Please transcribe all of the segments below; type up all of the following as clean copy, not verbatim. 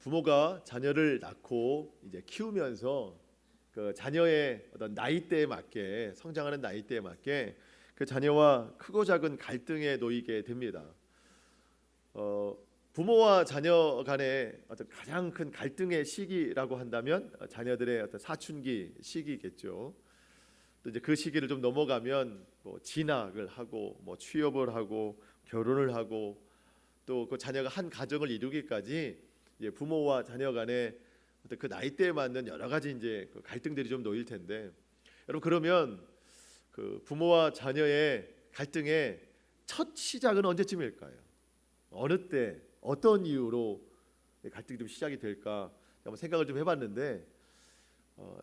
부모가 자녀를 낳고 이제 키우면서 그 자녀의 어떤 나이대에 맞게 성장하는 나이대에 맞게 그 자녀와 크고 작은 갈등에 놓이게 됩니다. 부모와 자녀 간의 어떤 가장 큰 갈등의 시기라고 한다면 자녀들의 어떤 사춘기 시기겠죠. 또 이제 그 시기를 좀 넘어가면 뭐 진학을 하고 뭐 취업을 하고 결혼을 하고 또 그 자녀가 한 가정을 이루기까지 이제 부모와 자녀 간의 어떤 그 나이대에 맞는 여러 가지 이제 그 갈등들이 좀 놓일 텐데, 여러분 그러면 그 부모와 자녀의 갈등의 첫 시작은 언제쯤일까요? 어느 때 어떤 이유로 갈등이 좀 시작이 될까 한번 생각을 좀 해봤는데,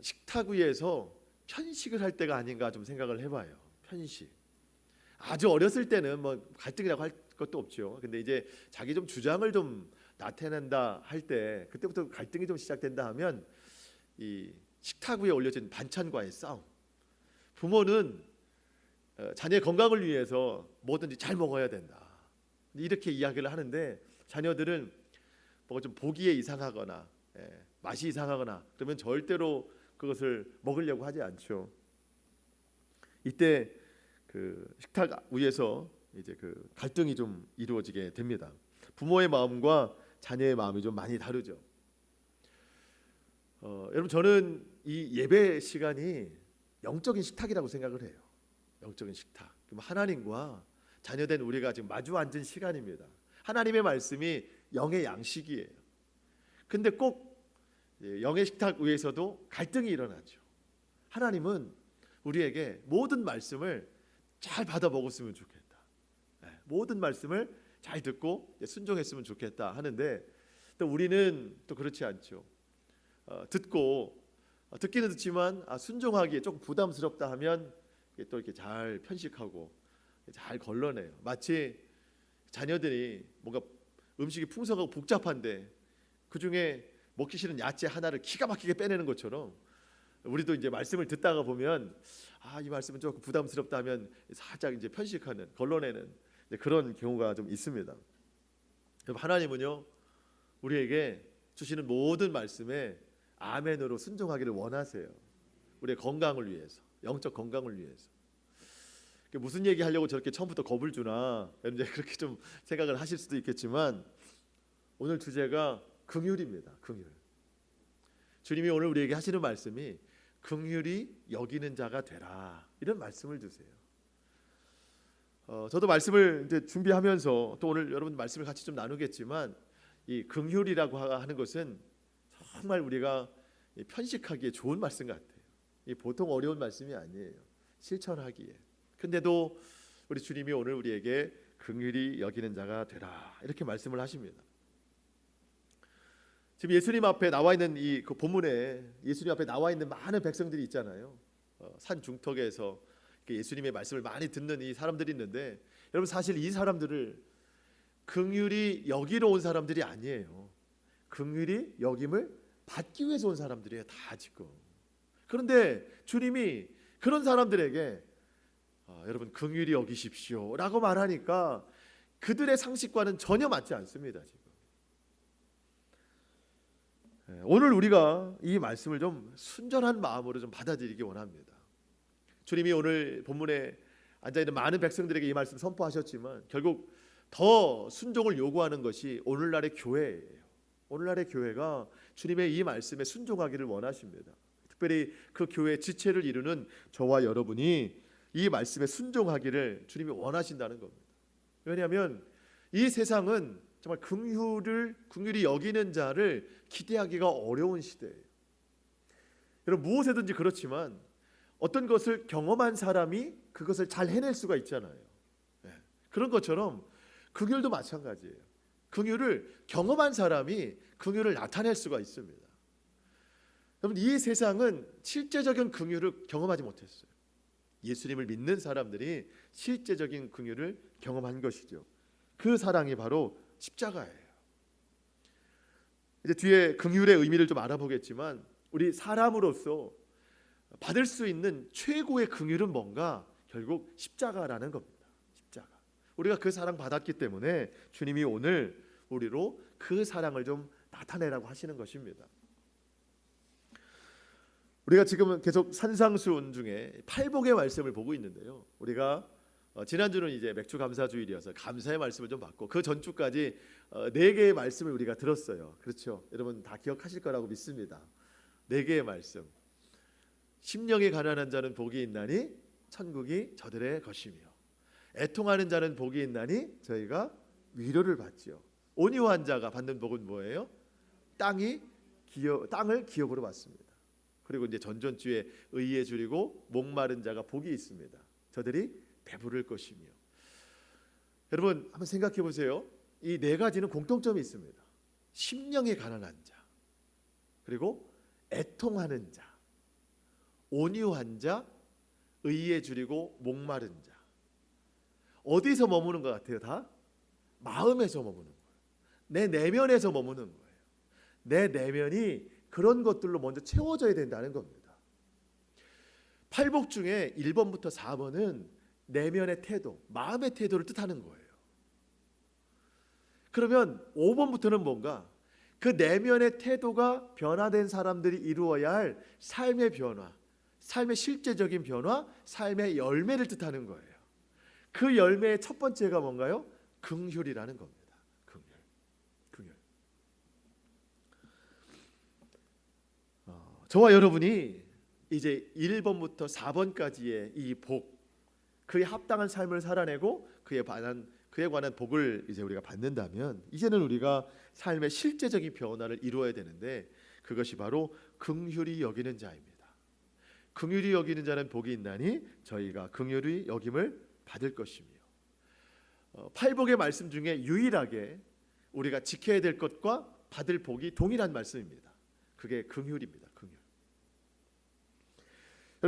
식탁 위에서 편식을 할 때가 아닌가 좀 생각을 해봐요. 편식. 아주 어렸을 때는 뭐 갈등이라고 할 것도 없죠. 근데 이제 자기 좀 주장을 좀 나타낸다 할 때, 그때부터 갈등이 좀 시작된다 하면 이 식탁 위에 올려진 반찬과의 싸움. 부모는 자녀의 건강을 위해서 뭐든지 잘 먹어야 된다, 이렇게 이야기를 하는데, 자녀들은 뭐가 좀 보기에 이상하거나 맛이 이상하거나 그러면 절대로 그것을 먹으려고 하지 않죠. 이때 그 식탁 위에서 이제 그 갈등이 좀 이루어지게 됩니다. 부모의 마음과 자녀의 마음이 좀 많이 다르죠. 여러분 저는 이 예배 시간이 영적인 식탁이라고 생각을 해요. 영적인 식탁. 하나님과 자녀된 우리가 지금 마주 앉은 시간입니다. 하나님의 말씀이 영의 양식이에요. 근데 꼭 영의 식탁 위에서도 갈등이 일어나죠. 하나님은 우리에게 모든 말씀을 잘 받아 먹었으면 좋겠다, 모든 말씀을 잘 듣고 순종했으면 좋겠다 하는데, 또 우리는 또 그렇지 않죠. 듣기는 듣지만 순종하기에 조금 부담스럽다 하면 또 이렇게 잘 편식하고 잘 걸러내요. 마치 자녀들이 뭔가 음식이 풍성하고 복잡한데 그 중에 먹기 싫은 야채 하나를 기가 막히게 빼내는 것처럼, 우리도 이제 말씀을 듣다가 보면 이 말씀은 조금 부담스럽다 하면 살짝 이제 편식하는, 걸러내는 그런 경우가 좀 있습니다. 하나님은요 우리에게 주시는 모든 말씀에 아멘으로 순종하기를 원하세요. 우리의 건강을 위해서, 영적 건강을 위해서. 무슨 얘기 하려고 저렇게 처음부터 겁을 주나, 이제 그렇게 좀 생각을 하실 수도 있겠지만, 오늘 주제가 긍휼입니다. 긍휼. 주님이 오늘 우리에게 하시는 말씀이 긍휼히 여기는 자가 되라, 이런 말씀을 주세요. 저도 말씀을 이제 준비하면서 또 오늘 여러분 말씀을 같이 좀 나누겠지만, 이 긍휼이라고 하는 것은 정말 우리가 편식하기에 좋은 말씀 같아요. 이 보통 어려운 말씀이 아니에요, 실천하기에. 근데도 우리 주님이 오늘 우리에게 긍휼히 여기는 자가 되라, 이렇게 말씀을 하십니다. 지금 예수님 앞에 나와 있는 이 그 본문에 예수님 앞에 나와 있는 많은 백성들이 있잖아요. 산 중턱에서 예수님의 말씀을 많이 듣는 이 사람들이 있는데, 여러분 사실 이 사람들을 긍휼히 여기러 온 사람들이 아니에요. 긍휼히 여김을 받기 위해서 온 사람들이에요, 다 지금. 그런데 주님이 그런 사람들에게 여러분 긍휼히 여기십시오 라고 말하니까 그들의 상식과는 전혀 맞지 않습니다. 지금 오늘 우리가 이 말씀을 좀 순전한 마음으로 좀 받아들이기 원합니다. 주님이 오늘 본문에 앉아있는 많은 백성들에게 이 말씀 선포하셨지만, 결국 더 순종을 요구하는 것이 오늘날의 교회예요. 오늘날의 교회가 주님의 이 말씀에 순종하기를 원하십니다. 특별히 그 교회의 지체를 이루는 저와 여러분이 이 말씀에 순종하기를 주님이 원하신다는 겁니다. 왜냐하면 이 세상은 정말 긍휼히 여기는 자를 기대하기가 어려운 시대예요. 여러분 무엇이든지 그렇지만 어떤 것을 경험한 사람이 그것을 잘 해낼 수가 있잖아요. 그런 것처럼 긍휼도 마찬가지예요. 긍휼을 경험한 사람이 긍휼을 나타낼 수가 있습니다. 여러분 이 세상은 실제적인 긍휼을 경험하지 못했어요. 예수님을 믿는 사람들이 실제적인 긍휼을 경험한 것이죠. 그 사랑이 바로 십자가예요. 이제 뒤에 긍휼의 의미를 좀 알아보겠지만, 우리 사람으로서 받을 수 있는 최고의 긍휼은 뭔가? 결국 십자가라는 겁니다. 우리가 그 사랑 받았기 때문에 주님이 오늘 우리로 그 사랑을 좀 나타내라고 하시는 것입니다. 우리가 지금은 계속 산상수훈 중에 팔복의 말씀을 보고 있는데요. 우리가 지난주는 이제 맥주 감사주일이어서 감사의 말씀을 좀 받고 그 전주까지 4개의 말씀을 우리가 들었어요. 그렇죠? 여러분 다 기억하실 거라고 믿습니다. 4개의 말씀. 심령이 가난한 자는 복이 있나니 천국이 저들의 것이며, 애통하는 자는 복이 있나니 저희가 위로를 받지요. 온유한 자가 받는 복은 뭐예요? 땅을 기업으로 받습니다. 그리고 이제 전전주에 의에 줄이고 목마른 자가 복이 있습니다. 저들이 배부를 것이며. 여러분 한번 생각해 보세요. 이 4가지는 공통점이 있습니다. 심령이 가난한 자, 그리고 애통하는 자, 온유한 자, 의에 줄이고 목마른 자. 어디서 머무는 것 같아요? 다 마음에서 머무는 거예요. 내 내면에서 머무는 거예요. 내 내면이 그런 것들로 먼저 채워져야 된다는 겁니다. 팔복 중에 1번부터 4번은 내면의 태도, 마음의 태도를 뜻하는 거예요. 그러면 5번부터는 뭔가? 그 내면의 태도가 변화된 사람들이 이루어야 할 삶의 변화, 삶의 실제적인 변화, 삶의 열매를 뜻하는 거예요. 그 열매의 첫 번째가 뭔가요? 긍휼이라는 겁니다. 긍휼. 저와 여러분이 이제 1번부터 4번까지의 이 복, 그에 합당한 삶을 살아내고 그에 관한 복을 이제 우리가 받는다면, 이제는 우리가 삶의 실제적인 변화를 이루어야 되는데, 그것이 바로 긍휼히 여기는 자입니다. 긍휼히 여기는 자는 복이 있나니 저희가 긍휼히 여김을 받을 것이며. 팔복의 말씀 중에 유일하게 우리가 지켜야 될 것과 받을 복이 동일한 말씀입니다. 그게 긍휼입니다.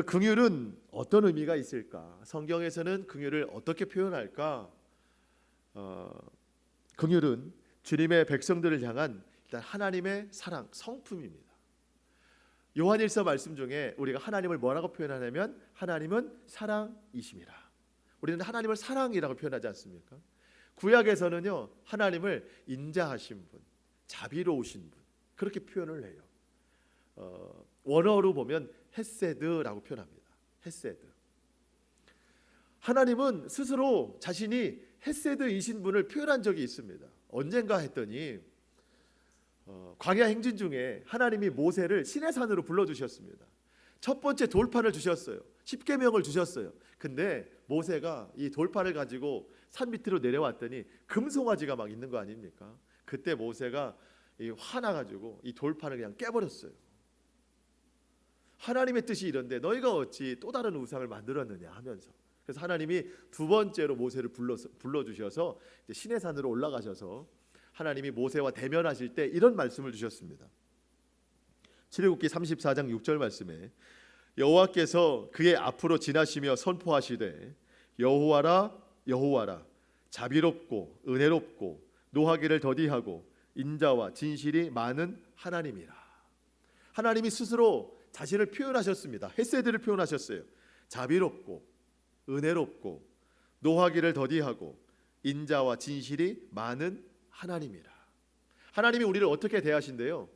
긍휼은 어떤 의미가 있을까? 성경에서는 긍휼을 어떻게 표현할까? 긍휼은 주님의 백성들을 향한 일단 하나님의 사랑, 성품입니다. 요한일서 말씀 중에 우리가 하나님을 뭐라고 표현하냐면 하나님은 사랑이심이라. 우리는 하나님을 사랑이라고 표현하지 않습니까? 구약에서는요, 하나님을 인자하신 분, 자비로우신 분, 그렇게 표현을 해요. 원어로 보면 헤세드라고 표현합니다. 헤세드. 하나님은 스스로 자신이 헤세드이신 분을 표현한 적이 있습니다. 언젠가 했더니 광야 행진 중에 하나님이 모세를 시내산으로 불러주셨습니다. 첫 번째 돌판을 주셨어요. 십계명을 주셨어요. 근데 모세가 이 돌판을 가지고 산 밑으로 내려왔더니 금송아지가 막 있는 거 아닙니까? 그때 모세가 화나가지고 이 돌판을 그냥 깨버렸어요. 하나님의 뜻이 이런데 너희가 어찌 또 다른 우상을 만들었느냐 하면서, 그래서 하나님이 2번째로 모세를 불러주셔서 이제 시내산으로 올라가셔서 하나님이 모세와 대면하실 때 이런 말씀을 주셨습니다. 출애굽기 34장 6절 말씀에 여호와께서 그의 앞으로 지나시며 선포하시되 여호와라 여호와라 자비롭고 은혜롭고 노하기를 더디하고 인자와 진실이 많은 하나님이라. 하나님이 스스로 자신을 표현하셨습니다. 헤세드를 표현하셨어요. 자비롭고 은혜롭고 노하기를 더디하고 인자와 진실이 많은 하나님이라. 하나님이 우리를 어떻게 대하신대요?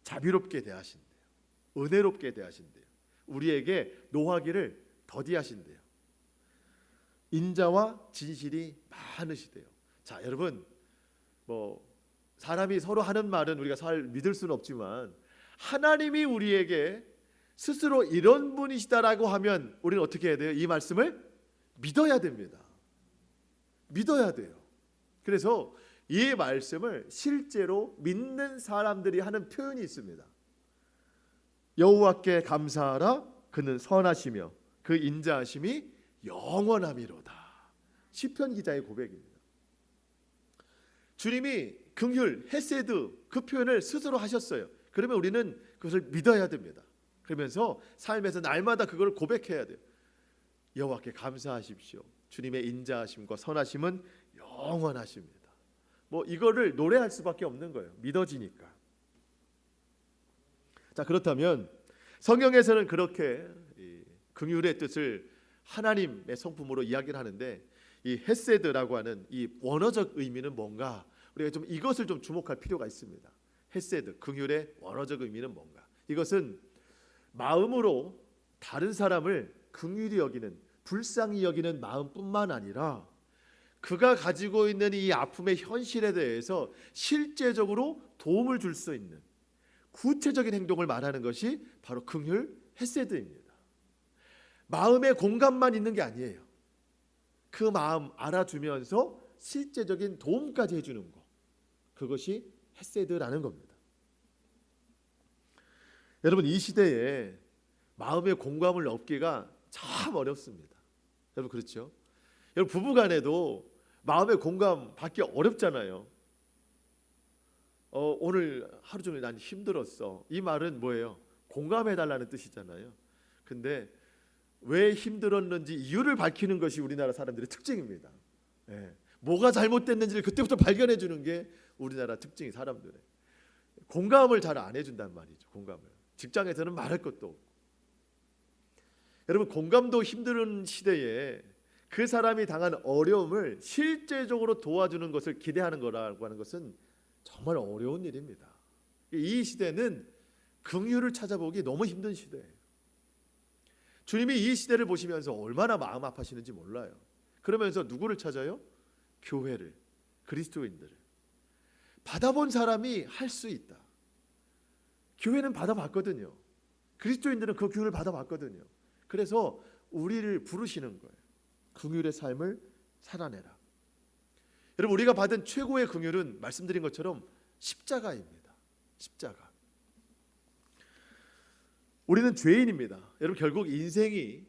자비롭게 대하신대요. 은혜롭게 대하신대요. 우리에게 노하기를 더디하신대요. 인자와 진실이 많으시대요. 자, 여러분, 사람이 서로 하는 말은 우리가 잘 믿을 수는 없지만 하나님이 우리에게 스스로 이런 분이시다라고 하면 우리는 어떻게 해야 돼요? 이 말씀을 믿어야 됩니다. 믿어야 돼요. 그래서 이 말씀을 실제로 믿는 사람들이 하는 표현이 있습니다. 여호와께 감사하라. 그는 선하시며 그 인자하심이 영원함이로다. 시편 기자의 고백입니다. 주님이 긍휼, 헤세드 그 표현을 스스로 하셨어요. 그러면 우리는 그것을 믿어야 됩니다. 그러면서 삶에서 날마다 그걸 고백해야 돼요. 여호와께 감사하십시오. 주님의 인자하심과 선하심은 영원하십니다. 이거를 노래할 수밖에 없는 거예요. 믿어지니까. 자, 그렇다면 성경에서는 그렇게 긍휼의 뜻을 하나님의 성품으로 이야기를 하는데, 이 헤세드라고 하는 이 원어적 의미는 뭔가, 우리가 좀 이것을 좀 주목할 필요가 있습니다. 헤세드, 긍휼의 원어적 의미는 뭔가? 이것은 마음으로 다른 사람을 긍휼히 여기는, 불쌍히 여기는 마음뿐만 아니라 그가 가지고 있는 이 아픔의 현실에 대해서 실제적으로 도움을 줄 수 있는 구체적인 행동을 말하는 것이 바로 긍휼 헤세드입니다. 마음의 공감만 있는 게 아니에요. 그 마음 알아주면서 실제적인 도움까지 해주는 것, 그것이 헤세드라는 겁니다. 여러분, 이 시대에 마음의 공감을 얻기가 참 어렵습니다. 여러분, 그렇죠? 여러분, 부부간에도 마음의 공감 받기 어렵잖아요. 오늘 하루 종일 난 힘들었어. 이 말은 뭐예요? 공감해달라는 뜻이잖아요. 근데 왜 힘들었는지 이유를 밝히는 것이 우리나라 사람들의 특징입니다. 예. 뭐가 잘못됐는지를 그때부터 발견해 주는 게 우리나라 특징이, 사람들의 공감을 잘 안 해준단 말이죠. 공감을 직장에서는 말할 것도 없고. 여러분, 공감도 힘든 시대에 그 사람이 당한 어려움을 실제적으로 도와주는 것을 기대하는 거라고 하는 것은 정말 어려운 일입니다. 이 시대는 긍휼을 찾아보기 너무 힘든 시대예요. 주님이 이 시대를 보시면서 얼마나 마음 아파하시는지 몰라요. 그러면서 누구를 찾아요? 교회를, 그리스도인들을. 받아본 사람이 할 수 있다. 교회는 받아봤거든요. 그리스도인들은 그 교훈을 받아봤거든요. 그래서 우리를 부르시는 거예요. 긍휼의 삶을 살아내라. 여러분, 우리가 받은 최고의 긍휼은 말씀드린 것처럼 십자가입니다. 십자가. 우리는 죄인입니다. 여러분, 결국 인생이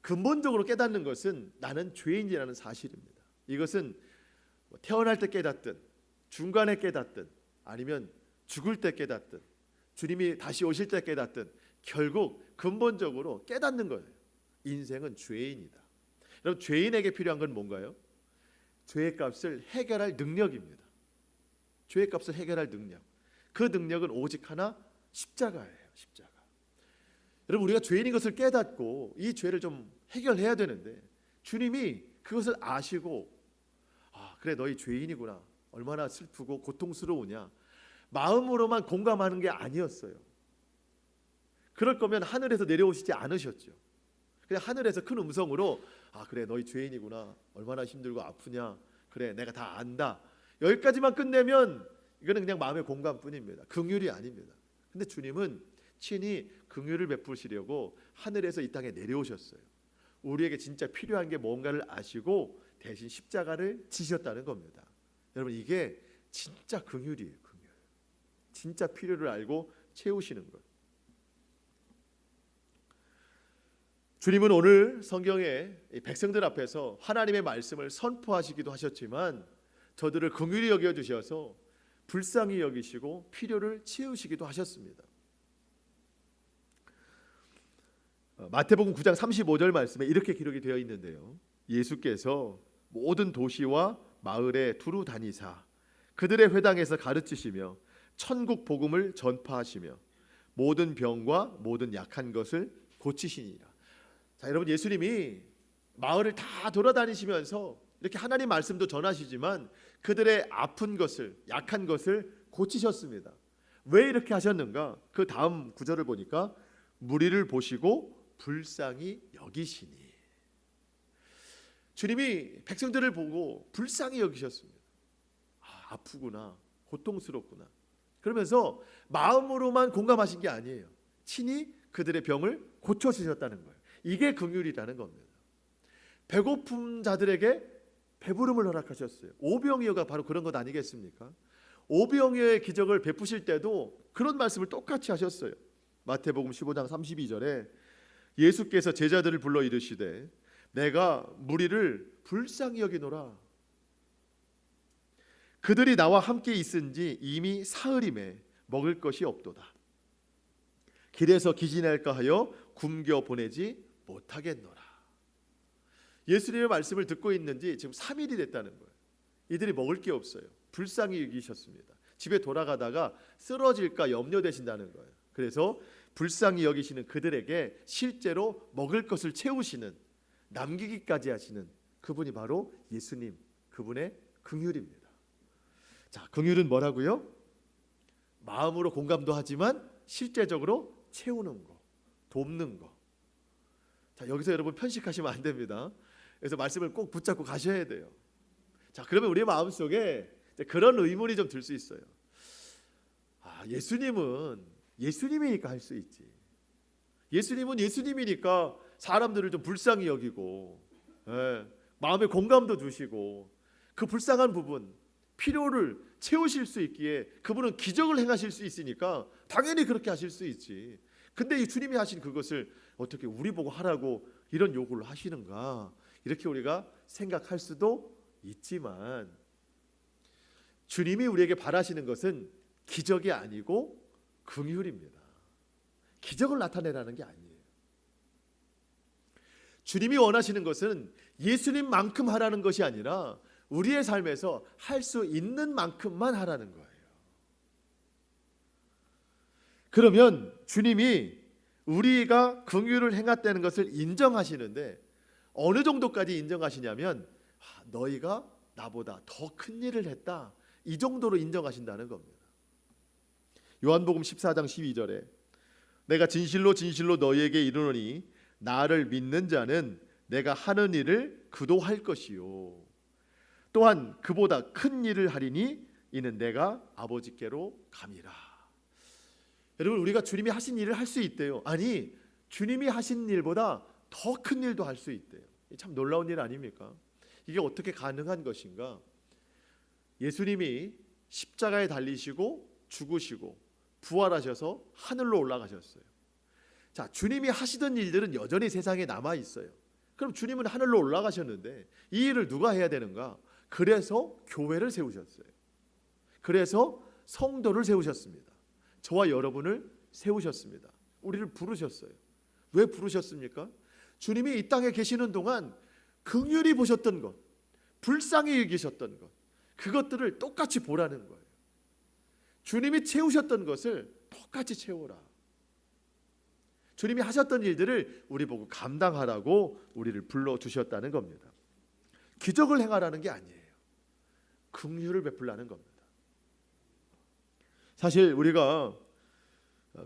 근본적으로 깨닫는 것은 나는 죄인이라는 사실입니다. 이것은 태어날 때 깨닫든 중간에 깨닫든 아니면 죽을 때 깨닫든 주님이 다시 오실 때 깨닫든 결국 근본적으로 깨닫는 거예요. 인생은 죄인이다. 여러분, 죄인에게 필요한 건 뭔가요? 죄의 값을 해결할 능력입니다. 죄의 값을 해결할 능력. 그 능력은 오직 하나, 십자가예요. 십자가. 여러분, 우리가 죄인인 것을 깨닫고 이 죄를 좀 해결해야 되는데 주님이 그것을 아시고, 그래, 너희 죄인이구나, 얼마나 슬프고 고통스러우냐, 마음으로만 공감하는 게 아니었어요. 그럴 거면 하늘에서 내려오시지 않으셨죠. 그냥 하늘에서 큰 음성으로 그래, 너희 죄인이구나, 얼마나 힘들고 아프냐, 그래, 내가 다 안다, 여기까지만 끝내면 이거는 그냥 마음의 공감뿐입니다. 긍휼이 아닙니다. 근데 주님은 친히 긍휼을 베푸시려고 하늘에서 이 땅에 내려오셨어요. 우리에게 진짜 필요한 게 뭔가를 아시고 대신 십자가를 지셨다는 겁니다. 여러분, 이게 진짜 긍휼이에요. 긍휼. 진짜 필요를 알고 채우시는 것. 주님은 오늘 성경에 백성들 앞에서 하나님의 말씀을 선포하시기도 하셨지만 저들을 긍휼히 여겨 주셔서 불쌍히 여기시고 필요를 채우시기도 하셨습니다. 마태복음 9장 35절 말씀에 이렇게 기록이 되어 있는데요. 예수께서 모든 도시와 마을에 두루 다니사 그들의 회당에서 가르치시며 천국 복음을 전파하시며 모든 병과 모든 약한 것을 고치시니라. 자, 여러분, 예수님이 마을을 다 돌아다니시면서 이렇게 하나님 말씀도 전하시지만 그들의 아픈 것을, 약한 것을 고치셨습니다. 왜 이렇게 하셨는가? 그 다음 구절을 보니까 무리를 보시고 불쌍히 여기시니. 주님이 백성들을 보고 불쌍히 여기셨습니다. 아프구나, 고통스럽구나. 그러면서 마음으로만 공감하신 게 아니에요. 친히 그들의 병을 고쳐주셨다는 거예요. 이게 긍휼이라는 겁니다. 배고픈 자들에게 배부름을 허락하셨어요. 오병이어가 바로 그런 것 아니겠습니까? 오병이어의 기적을 베푸실 때도 그런 말씀을 똑같이 하셨어요. 마태복음 15장 32절에 예수께서 제자들을 불러 이르시되 내가 무리를 불쌍히 여기노라. 그들이 나와 함께 있은지 이미 사흘임에 먹을 것이 없도다. 길에서 기진할까 하여 굶겨 보내지 못하겠노라. 예수님의 말씀을 듣고 있는지 지금 3일이 됐다는 거예요. 이들이 먹을 게 없어요. 불쌍히 여기셨습니다. 집에 돌아가다가 쓰러질까 염려되신다는 거예요. 그래서 불쌍히 여기시는 그들에게 실제로 먹을 것을 채우시는, 남기기까지 하시는 그분이 바로 예수님, 그분의 긍휼입니다. 자, 긍휼은 뭐라고요? 마음으로 공감도 하지만 실제적으로 채우는 거, 돕는 거. 자, 여기서 여러분 편식하시면 안 됩니다. 그래서 말씀을 꼭 붙잡고 가셔야 돼요. 자, 그러면 우리 마음속에 그런 의문이 좀 들 수 있어요. 예수님은 예수님이니까 할 수 있지. 예수님은 예수님이니까 사람들을 좀 불쌍히 여기고, 마음에 공감도 주시고, 그 불쌍한 부분, 필요를 채우실 수 있기에 그분은 기적을 행하실 수 있으니까 당연히 그렇게 하실 수 있지. 근데 이 주님이 하신 그것을 어떻게 우리 보고 하라고 이런 요구를 하시는가, 이렇게 우리가 생각할 수도 있지만, 주님이 우리에게 바라시는 것은 기적이 아니고 긍휼입니다. 기적을 나타내라는 게 아니에요. 주님이 원하시는 것은 예수님만큼 하라는 것이 아니라 우리의 삶에서 할 수 있는 만큼만 하라는 거예요. 그러면 주님이 우리가 긍휼을 행했다는 것을 인정하시는데 어느 정도까지 인정하시냐면 너희가 나보다 더 큰 일을 했다, 이 정도로 인정하신다는 겁니다. 요한복음 14장 12절에 내가 진실로 진실로 너희에게 이르노니 나를 믿는 자는 내가 하는 일을 그도 할 것이요 또한 그보다 큰 일을 하리니 이는 내가 아버지께로 감이라. 여러분, 우리가 주님이 하신 일을 할 수 있대요. 아니, 주님이 하신 일보다 더 큰 일도 할 수 있대요. 참 놀라운 일 아닙니까? 이게 어떻게 가능한 것인가? 예수님이 십자가에 달리시고 죽으시고 부활하셔서 하늘로 올라가셨어요. 자, 주님이 하시던 일들은 여전히 세상에 남아 있어요. 그럼 주님은 하늘로 올라가셨는데 이 일을 누가 해야 되는가? 그래서 교회를 세우셨어요. 그래서 성도를 세우셨습니다. 저와 여러분을 세우셨습니다. 우리를 부르셨어요. 왜 부르셨습니까? 주님이 이 땅에 계시는 동안 긍휼히 보셨던 것, 불쌍히 여기셨던 것, 그것들을 똑같이 보라는 거예요. 주님이 채우셨던 것을 똑같이 채우라. 주님이 하셨던 일들을 우리 보고 감당하라고 우리를 불러주셨다는 겁니다. 기적을 행하라는 게 아니에요. 긍휼을 베풀라는 겁니다. 사실 우리가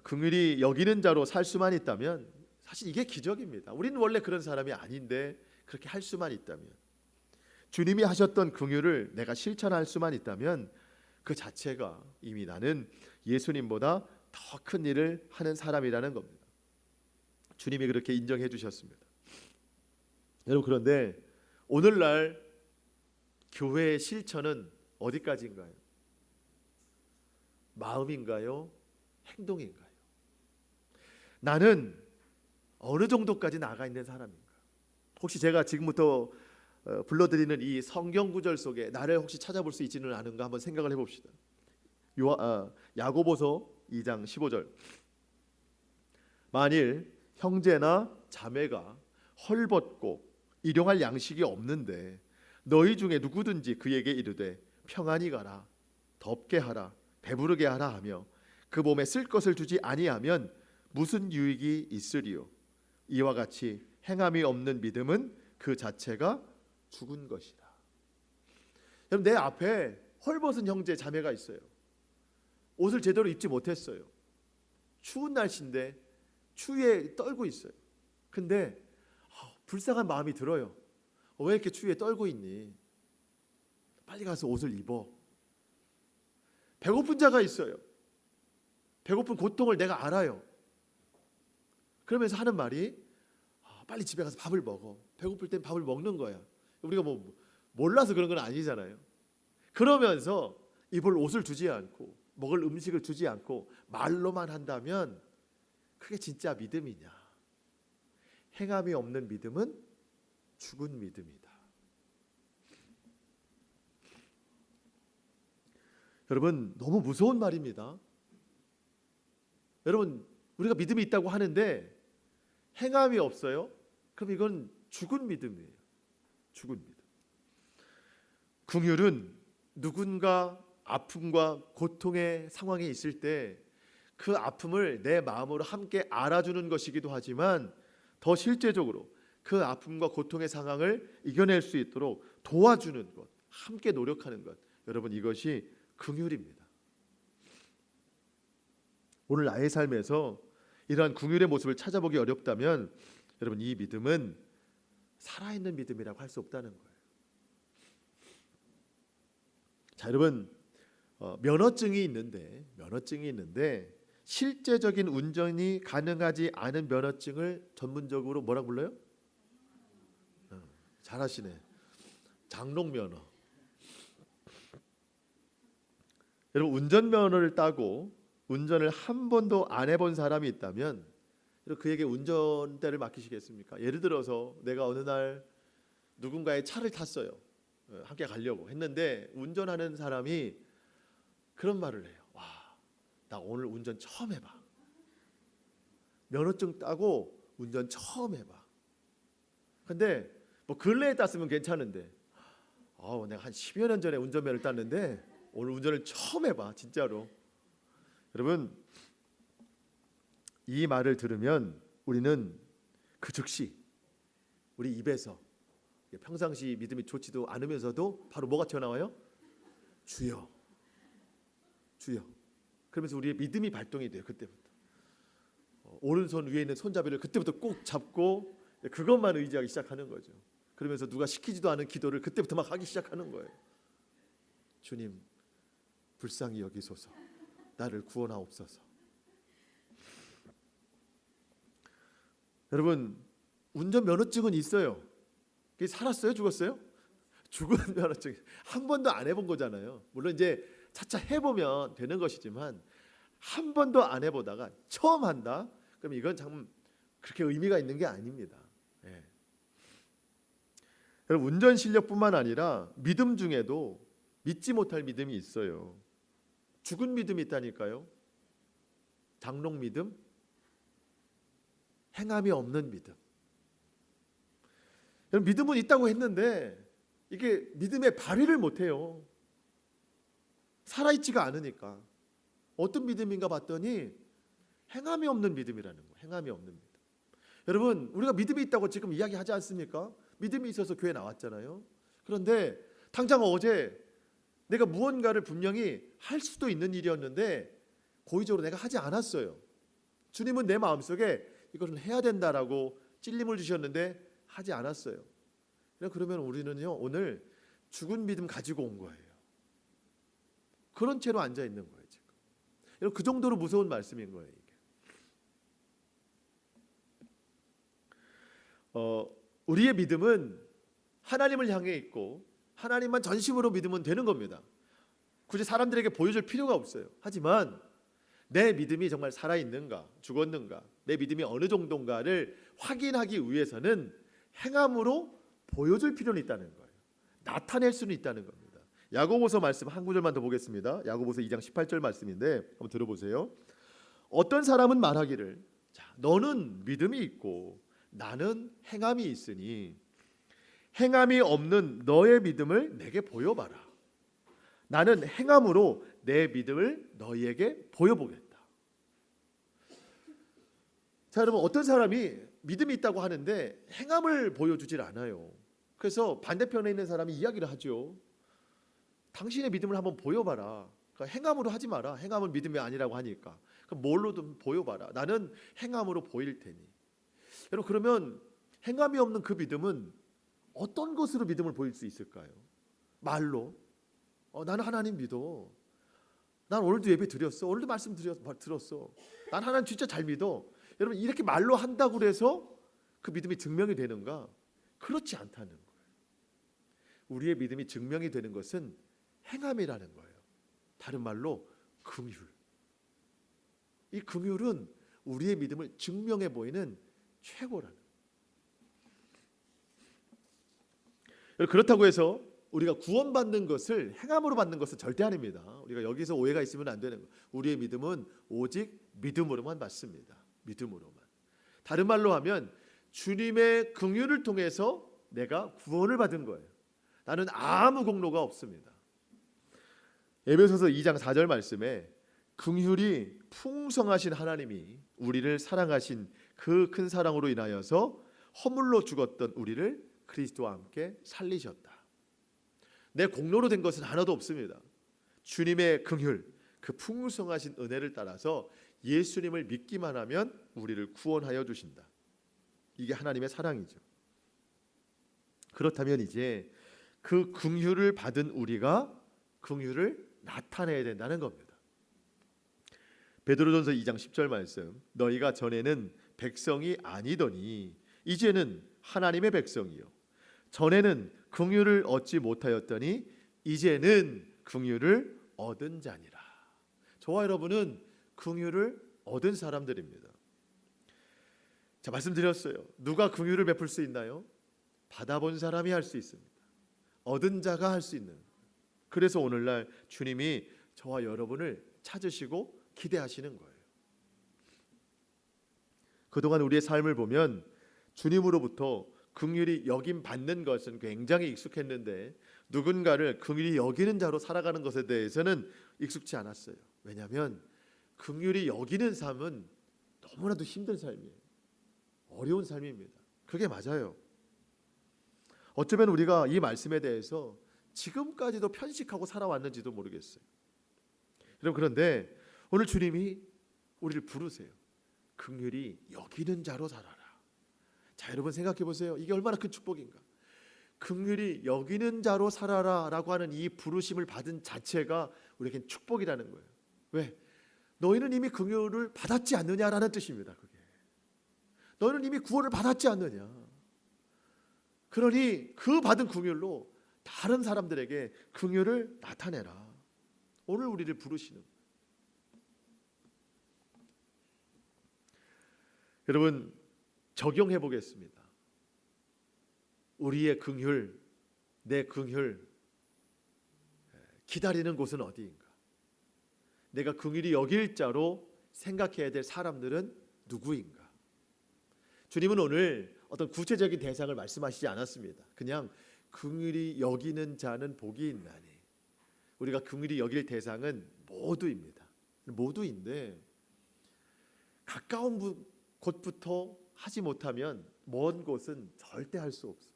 긍휼히 여기는 자로 살 수만 있다면 사실 이게 기적입니다. 우리는 원래 그런 사람이 아닌데 그렇게 할 수만 있다면, 주님이 하셨던 긍휼을 내가 실천할 수만 있다면 그 자체가 이미 나는 예수님보다 더 큰 일을 하는 사람이라는 겁니다. 주님이 그렇게 인정해 주셨습니다. 여러분, 그런데 오늘날 교회의 실천은 어디까지인가요? 마음인가요? 행동인가요? 나는 어느 정도까지 나가 있는 사람인가? 혹시 제가 지금부터 불러드리는 이 성경 구절 속에 나를 혹시 찾아볼 수 있지는 않은가 한번 생각을 해봅시다. 야고보서 2장 15절. 만일 형제나 자매가 헐벗고 일용할 양식이 없는데 너희 중에 누구든지 그에게 이르되 평안히 가라, 덥게 하라, 배부르게 하라 하며 그 몸에 쓸 것을 주지 아니하면 무슨 유익이 있으리요? 이와 같이 행함이 없는 믿음은 그 자체가 죽은 것이다. 여러분, 내 앞에 헐벗은 형제 자매가 있어요. 옷을 제대로 입지 못했어요. 추운 날씨인데 추위에 떨고 있어요. 근데 불쌍한 마음이 들어요. 왜 이렇게 추위에 떨고 있니? 빨리 가서 옷을 입어. 배고픈 자가 있어요. 배고픈 고통을 내가 알아요. 그러면서 하는 말이 빨리 집에 가서 밥을 먹어. 배고플 땐 밥을 먹는 거야. 우리가 뭐 몰라서 그런 건 아니잖아요. 그러면서 입을 옷을 주지 않고 먹을 음식을 주지 않고 말로만 한다면 그게 진짜 믿음이냐? 행함이 없는 믿음은 죽은 믿음이다. 여러분, 너무 무서운 말입니다. 여러분, 우리가 믿음이 있다고 하는데 행함이 없어요? 그럼 이건 죽은 믿음이에요. 죽은 믿음. 긍휼은 누군가 아픔과 고통의 상황에 있을 때 그 아픔을 내 마음으로 함께 알아주는 것이기도 하지만 더 실제적으로 그 아픔과 고통의 상황을 이겨낼 수 있도록 도와주는 것, 함께 노력하는 것, 여러분, 이것이 긍휼입니다. 오늘 나의 삶에서 이러한 긍휼의 모습을 찾아보기 어렵다면 여러분, 이 믿음은 살아있는 믿음이라고 할 수 없다는 거예요. 자, 여러분, 면허증이 있는데 실제적인 운전이 가능하지 않은 면허증을 전문적으로 뭐라고 불러요? 잘하시네. 장롱면허. 여러분, 운전면허를 따고 운전을 한 번도 안 해본 사람이 있다면 그에게 운전대를 맡기시겠습니까? 예를 들어서 내가 어느 날 누군가의 차를 탔어요. 함께 가려고 했는데 운전하는 사람이 그런 말을 해요. 와, 나 오늘 운전 처음 해봐. 면허증 따고 운전 처음 해봐. 근데 뭐 근래에 땄으면 괜찮은데 내가 한 10여 년 전에 운전면허를 땄는데 오늘 운전을 처음 해봐. 진짜로. 여러분, 이 말을 들으면 우리는 그 즉시 우리 입에서 평상시 믿음이 좋지도 않으면서도 바로 뭐가 튀어나와요? 주여, 주여. 그러면서 우리의 믿음이 발동이 돼요. 그때부터 오른손 위에 있는 손잡이를 그때부터 꼭 잡고 그것만 의지하기 시작하는 거죠. 그러면서 누가 시키지도 않은 기도를 그때부터 막 하기 시작하는 거예요. 주님, 불쌍히 여기소서. 나를 구원하옵소서. 여러분, 운전 면허증은 있어요. 그게 살았어요? 죽었어요? 죽은 면허증. 한 번도 안 해본 거잖아요. 물론 이제 차차 해보면 되는 것이지만 한 번도 안 해보다가 처음 한다? 그럼 이건 참 그렇게 의미가 있는 게 아닙니다. 예. 여러분, 운전 실력뿐만 아니라 믿음 중에도 믿지 못할 믿음이 있어요. 죽은 믿음이 있다니까요. 장롱 믿음, 행함이 없는 믿음. 여러분, 믿음은 있다고 했는데 이게 믿음의 발휘를 못해요. 살아있지가 않으니까. 어떤 믿음인가 봤더니 행함이 없는 믿음이라는 거예요. 행함이 없는 믿음. 여러분, 우리가 믿음이 있다고 지금 이야기하지 않습니까? 믿음이 있어서 교회 나왔잖아요. 그런데 당장 어제 내가 무언가를 분명히 할 수도 있는 일이었는데 고의적으로 내가 하지 않았어요. 주님은 내 마음속에 이것은 해야 된다라고 찔림을 주셨는데 하지 않았어요. 그러면 우리는요, 오늘 죽은 믿음 가지고 온 거예요. 그런 채로 앉아 있는 거예요, 지금. 여러분, 그 정도로 무서운 말씀인 거예요, 이게. 우리의 믿음은 하나님을 향해 있고 하나님만 전심으로 믿으면 되는 겁니다. 굳이 사람들에게 보여줄 필요가 없어요. 하지만 내 믿음이 정말 살아있는가, 죽었는가, 내 믿음이 어느 정도인가를 확인하기 위해서는 행함으로 보여줄 필요는 있다는 거예요. 나타낼 수는 있다는 겁니다. 야고보서 말씀 한 구절만 더 보겠습니다. 야고보서 2장 18절 말씀인데 한번 들어보세요. 어떤 사람은 말하기를, 너는 믿음이 있고 나는 행함이 있으니 행함이 없는 너의 믿음을 내게 보여봐라. 나는 행함으로 내 믿음을 너희에게 보여보겠다. 자, 여러분, 어떤 사람이 믿음이 있다고 하는데 행함을 보여주질 않아요. 그래서 반대편에 있는 사람이 이야기를 하죠. 당신의 믿음을 한번 보여봐라. 그러니까 행함으로 하지 마라. 행함은 믿음이 아니라고 하니까. 그럼 뭘로든 보여봐라. 나는 행함으로 보일 테니. 여러분, 그러면 행함이 없는 그 믿음은 어떤 것으로 믿음을 보일 수 있을까요? 말로 나는 하나님 믿어. 난 오늘도 예배 드렸어. 오늘도 말씀 들었어. 난 하나님 진짜 잘 믿어. 여러분, 이렇게 말로 한다고 해서 그 믿음이 증명이 되는가? 그렇지 않다는 거예요. 우리의 믿음이 증명이 되는 것은 행함이라는 거예요. 다른 말로 긍휼. 이 긍휼은 우리의 믿음을 증명해 보이는 최고라는 거예요. 그렇다고 해서 우리가 구원받는 것을 행함으로 받는 것은 절대 아닙니다. 우리가 여기서 오해가 있으면 안 되는 거예요. 우리의 믿음은 오직 믿음으로만 받습니다. 믿음으로만. 다른 말로 하면 주님의 긍휼을 통해서 내가 구원을 받은 거예요. 나는 아무 공로가 없습니다. 에베소서 2장 4절 말씀에 긍휼이 풍성하신 하나님이 우리를 사랑하신 그 큰 사랑으로 인하여서 허물로 죽었던 우리를 그리스도와 함께 살리셨다. 내 공로로 된 것은 하나도 없습니다. 주님의 긍휼, 그 풍성하신 은혜를 따라서 예수님을 믿기만 하면 우리를 구원하여 주신다. 이게 하나님의 사랑이죠. 그렇다면 이제 그 긍휼을 받은 우리가 긍휼을 나타내야 된다는 겁니다. 베드로전서 2장 10절 말씀, 너희가 전에는 백성이 아니더니 이제는 하나님의 백성이요 전에는 긍휼을 얻지 못하였더니 이제는 긍휼을 얻은 자니라. 저와 여러분은 긍휼을 얻은 사람들입니다. 자, 말씀드렸어요. 누가 긍휼을 베풀 수 있나요? 받아본 사람이 할 수 있습니다. 얻은 자가 할 수 있는. 그래서 오늘날 주님이 저와 여러분을 찾으시고 기대하시는 거예요. 그동안 우리의 삶을 보면 주님으로부터 긍휼히 여김 받는 것은 굉장히 익숙했는데 누군가를 긍휼히 여기는 자로 살아가는 것에 대해서는 익숙치 않았어요. 왜냐하면 긍휼히 여기는 삶은 너무나도 힘든 삶이에요. 어려운 삶입니다. 그게 맞아요. 어쩌면 우리가 이 말씀에 대해서 지금까지도 편식하고 살아왔는지도 모르겠어요. 여러분, 그런데 오늘 주님이 우리를 부르세요. 긍휼히 여기는 자로 살아라. 자, 여러분 생각해 보세요. 이게 얼마나 큰 축복인가. 긍휼히 여기는 자로 살아라라고 하는 이 부르심을 받은 자체가 우리에겐 축복이라는 거예요. 왜? 너희는 이미 긍휼을 받았지 않느냐라는 뜻입니다. 그게. 너희는 이미 구원을 받았지 않느냐. 그러니 그 받은 긍휼로 다른 사람들에게 긍휼을 나타내라. 오늘 우리를 부르시는. 여러분, 적용해 보겠습니다. 우리의 긍휼, 내 긍휼 기다리는 곳은 어디인가? 내가 긍휼히 여길 자로 생각해야 될 사람들은 누구인가? 주님은 오늘 어떤 구체적인 대상을 말씀하시지 않았습니다. 그냥 긍휼히 여기는 자는 복이 있나니. 우리가 긍휼히 여길 대상은 모두입니다. 모두인데 가까운 곳부터 하지 못하면 먼 곳은 절대 할 수 없어요.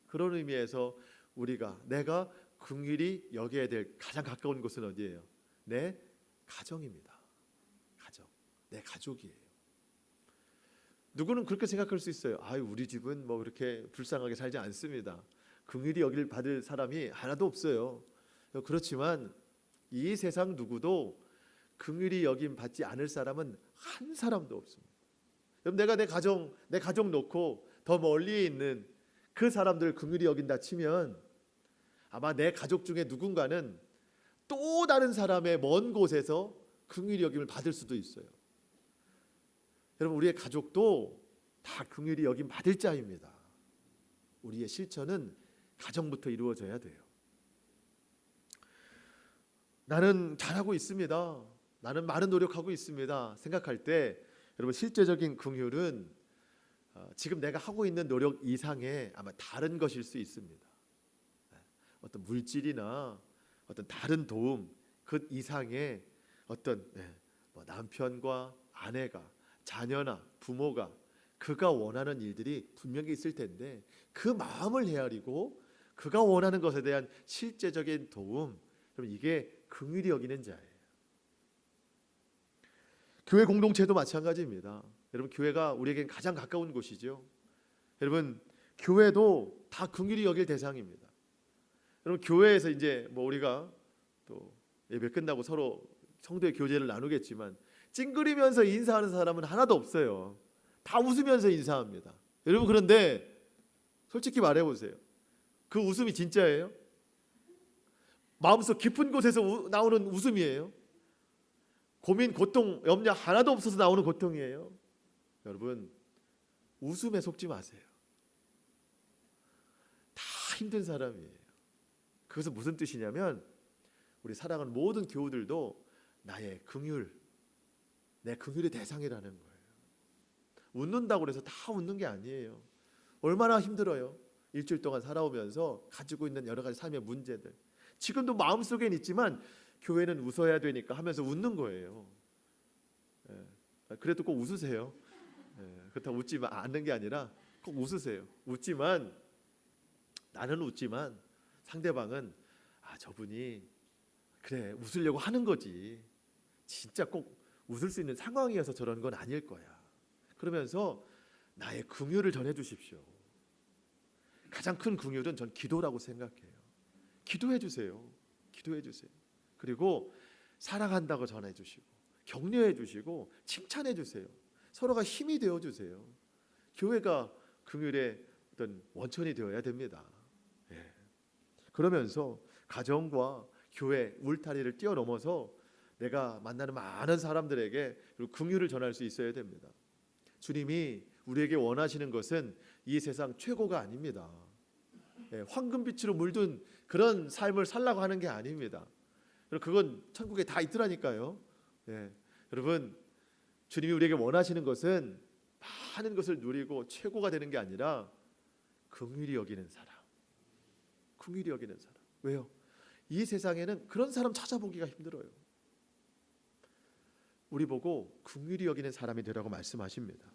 그런 의미에서 내가 긍휼히 여겨야 될 가장 가까운 곳은 어디예요? 내 가정입니다. 가정, 내 가족이에요. 누구는 그렇게 생각할 수 있어요. 우리 집은 뭐 그렇게 불쌍하게 살지 않습니다. 긍휼히 여길 받을 사람이 하나도 없어요. 그렇지만 이 세상 누구도 긍휼히 여김 받지 않을 사람은 한 사람도 없습니다. 여러분, 내가 내 가족 놓고 더 멀리에 있는 그 사람들을 긍휼히 여긴다 치면 아마 내 가족 중에 누군가는 또 다른 사람의 먼 곳에서 긍휼히 여김을 받을 수도 있어요. 여러분, 우리의 가족도 다 긍휼히 여김 받을 자입니다. 우리의 실천은 가정부터 이루어져야 돼요. 나는 잘하고 있습니다. 나는 많은 노력하고 있습니다. 생각할 때 여러분, 실제적인 긍휼은 지금 내가 하고 있는 노력 이상의 아마 다른 것일 수 있습니다. 어떤 물질이나 어떤 다른 도움 그 이상의 어떤 남편과 아내가 자녀나 부모가 그가 원하는 일들이 분명히 있을 텐데 그 마음을 헤아리고 그가 원하는 것에 대한 실제적인 도움, 그럼 이게 긍휼히 여기는 자예요. 교회 공동체도 마찬가지입니다. 여러분, 교회가 우리에겐 가장 가까운 곳이죠. 여러분, 교회도 다 긍휼히 여길 대상입니다. 여러분, 교회에서 이제 우리가 또 예배 끝나고 서로 성도의 교제를 나누겠지만 찡그리면서 인사하는 사람은 하나도 없어요. 다 웃으면서 인사합니다. 여러분, 그런데 솔직히 말해보세요. 그 웃음이 진짜예요? 마음속 깊은 곳에서 나오는 웃음이에요? 고민, 고통, 염려 하나도 없어서 나오는 고통이에요? 여러분, 웃음에 속지 마세요. 다 힘든 사람이에요. 그것은 무슨 뜻이냐면 우리 사랑하는 모든 교우들도 나의 긍휼, 내 긍휼의 대상이라는 거예요. 웃는다고 해서 다 웃는 게 아니에요. 얼마나 힘들어요. 일주일 동안 살아오면서 가지고 있는 여러 가지 삶의 문제들. 지금도 마음속엔 있지만 교회는 웃어야 되니까 하면서 웃는 거예요. 그래도 꼭 웃으세요. 그렇다고 웃지 않는 게 아니라 꼭 웃으세요. 나는 웃지만 상대방은 저분이 그래 웃으려고 하는 거지. 진짜 꼭 웃을 수 있는 상황이어서 저런 건 아닐 거야. 그러면서 나의 긍휼을 전해 주십시오. 가장 큰 긍휼은 전 기도라고 생각해요. 기도해 주세요. 기도해 주세요. 그리고 사랑한다고 전해 주시고 격려해 주시고 칭찬해 주세요. 서로가 힘이 되어 주세요. 교회가 긍휼의 어떤 원천이 되어야 됩니다. 예. 그러면서 가정과 교회 울타리를 뛰어넘어서 내가 만나는 많은 사람들에게 긍휼을 전할 수 있어야 됩니다. 주님이 우리에게 원하시는 것은 이 세상 최고가 아닙니다. 예, 황금빛으로 물든 그런 삶을 살라고 하는 게 아닙니다. 그건 천국에 다 있더라니까요. 예, 여러분, 주님이 우리에게 원하시는 것은 많은 것을 누리고 최고가 되는 게 아니라 긍휼히 여기는 사람. 긍휼히 여기는 사람. 왜요? 이 세상에는 그런 사람 찾아보기가 힘들어요. 우리 보고 긍휼히 여기는 사람이 되라고 말씀하십니다.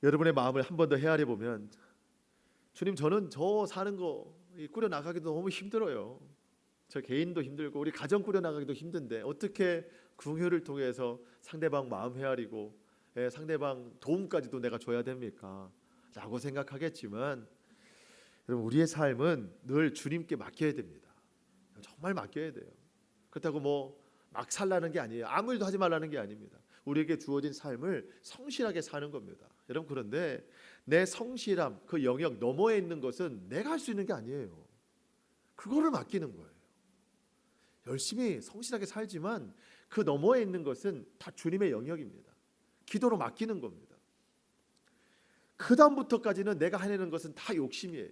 여러분의 마음을 한 번 더 헤아려 보면, 주님, 저는 저 사는 거 꾸려 나가기도 너무 힘들어요. 저 개인도 힘들고 우리 가정 꾸려 나가기도 힘든데 어떻게 긍휼을 통해서 상대방 마음 헤아리고 상대방 도움까지도 내가 줘야 됩니까? 라고 생각하겠지만, 여러분, 우리의 삶은 늘 주님께 맡겨야 됩니다. 정말 맡겨야 돼요. 그렇다고 뭐 막 살라는 게 아니에요. 아무 일도 하지 말라는 게 아닙니다. 우리에게 주어진 삶을 성실하게 사는 겁니다. 여러분, 그런데 내 성실함, 그 영역 너머에 있는 것은 내가 할 수 있는 게 아니에요. 그거를 맡기는 거예요. 열심히 성실하게 살지만 그 너머에 있는 것은 다 주님의 영역입니다. 기도로 맡기는 겁니다. 그 다음부터까지는 내가 해내는 것은 다 욕심이에요.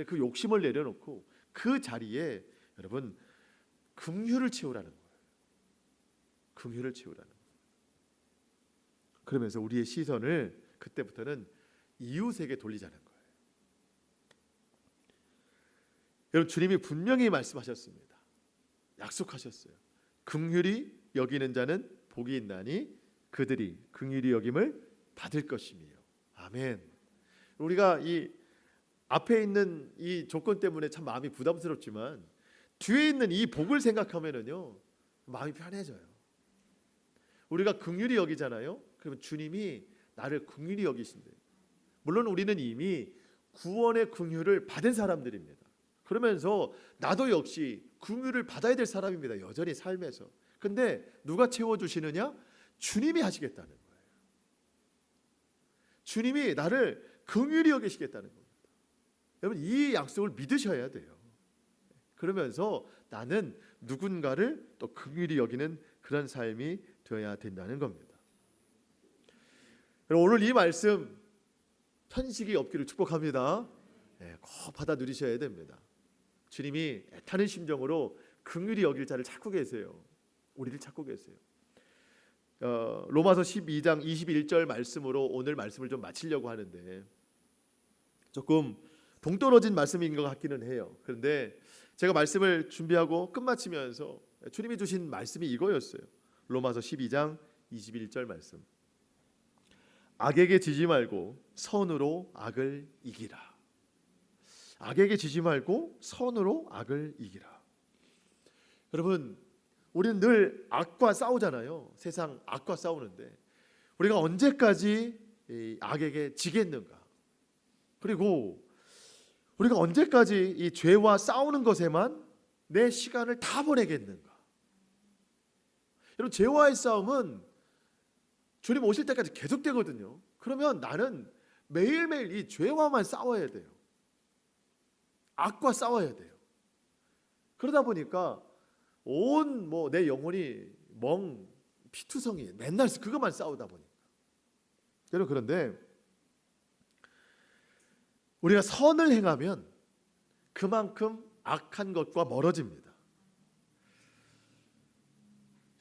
그 욕심을 내려놓고 그 자리에 여러분 긍휼을 채우라는 거예요. 긍휼을 채우라는 거예요. 그러면서 우리의 시선을 그때부터는 이웃에게 돌리자는 거예요. 여러분, 주님이 분명히 말씀하셨습니다. 약속하셨어요. 긍휼히 여기는 자는 복이 있나니 그들이 긍휼히 여김을 받을 것이며. 아멘. 우리가 이 앞에 있는 이 조건 때문에 참 마음이 부담스럽지만 뒤에 있는 이 복을 생각하면은요 마음이 편해져요. 우리가 긍휼히 여기잖아요. 그러면 주님이 나를 긍휼히 여기신대요. 물론 우리는 이미 구원의 긍휼을 받은 사람들입니다. 그러면서 나도 역시 긍휼을 받아야 될 사람입니다. 여전히 삶에서. 근데 누가 채워주시느냐? 주님이 하시겠다는 거예요. 주님이 나를 긍휼히 여기시겠다는 겁니다. 여러분, 이 약속을 믿으셔야 돼요. 그러면서 나는 누군가를 또 긍휼히 여기는 그런 삶이 되어야 된다는 겁니다. 오늘 이 말씀 편식이 없기를 축복합니다. 꼭 받아 누리셔야 됩니다. 주님이 애타는 심정으로 긍휼히 여길 자를 찾고 계세요. 우리를 찾고 계세요. 로마서 12장 21절 말씀으로 오늘 말씀을 좀 마치려고 하는데 조금 동떨어진 말씀인 것 같기는 해요. 그런데 제가 말씀을 준비하고 끝마치면서 주님이 주신 말씀이 이거였어요. 로마서 12장 21절 말씀. 악에게 지지 말고 선으로 악을 이기라. 악에게 지지 말고 선으로 악을 이기라. 여러분, 우리는 늘 악과 싸우잖아요. 세상 악과 싸우는데 우리가 언제까지 이 악에게 지겠는가? 그리고 우리가 언제까지 이 죄와 싸우는 것에만 내 시간을 다 보내겠는가? 여러분, 죄와의 싸움은 주님 오실 때까지 계속되거든요. 그러면 나는 매일매일 이 죄와만 싸워야 돼요. 악과 싸워야 돼요. 그러다 보니까 온 내 영혼이 피투성이 맨날 그것만 싸우다 보니까. 여러분, 그런데 우리가 선을 행하면 그만큼 악한 것과 멀어집니다.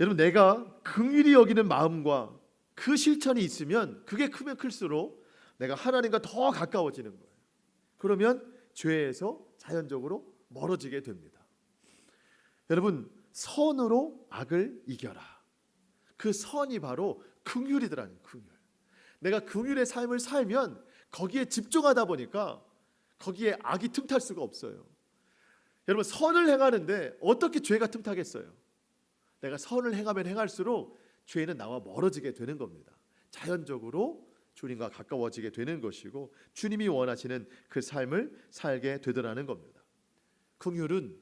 여러분, 내가 긍휼히 여기는 마음과 그 실천이 있으면 그게 크면 클수록 내가 하나님과 더 가까워지는 거예요. 그러면 죄에서 자연적으로 멀어지게 됩니다. 여러분, 선으로 악을 이겨라. 그 선이 바로 긍휼이더라는 긍휼. 내가 긍휼의 삶을 살면 거기에 집중하다 보니까 거기에 악이 틈탈 수가 없어요. 여러분, 선을 행하는데 어떻게 죄가 틈타겠어요? 내가 선을 행하면 행할수록 죄는 나와 멀어지게 되는 겁니다. 자연적으로 주님과 가까워지게 되는 것이고 주님이 원하시는 그 삶을 살게 되더라는 겁니다. 긍휼은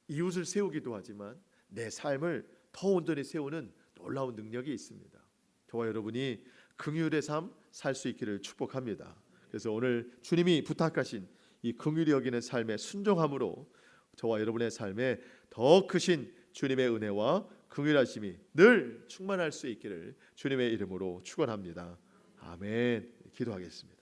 이웃을 세우기도 하지만 내 삶을 더 온전히 세우는 놀라운 능력이 있습니다. 저와 여러분이 긍휼의 삶 살 수 있기를 축복합니다. 그래서 오늘 주님이 부탁하신 이 긍휼히 여기는 삶의 순종함으로 저와 여러분의 삶에 더 크신 주님의 은혜와 긍휼하심이 늘 충만할 수 있기를 주님의 이름으로 축원합니다. 아멘. 기도하겠습니다.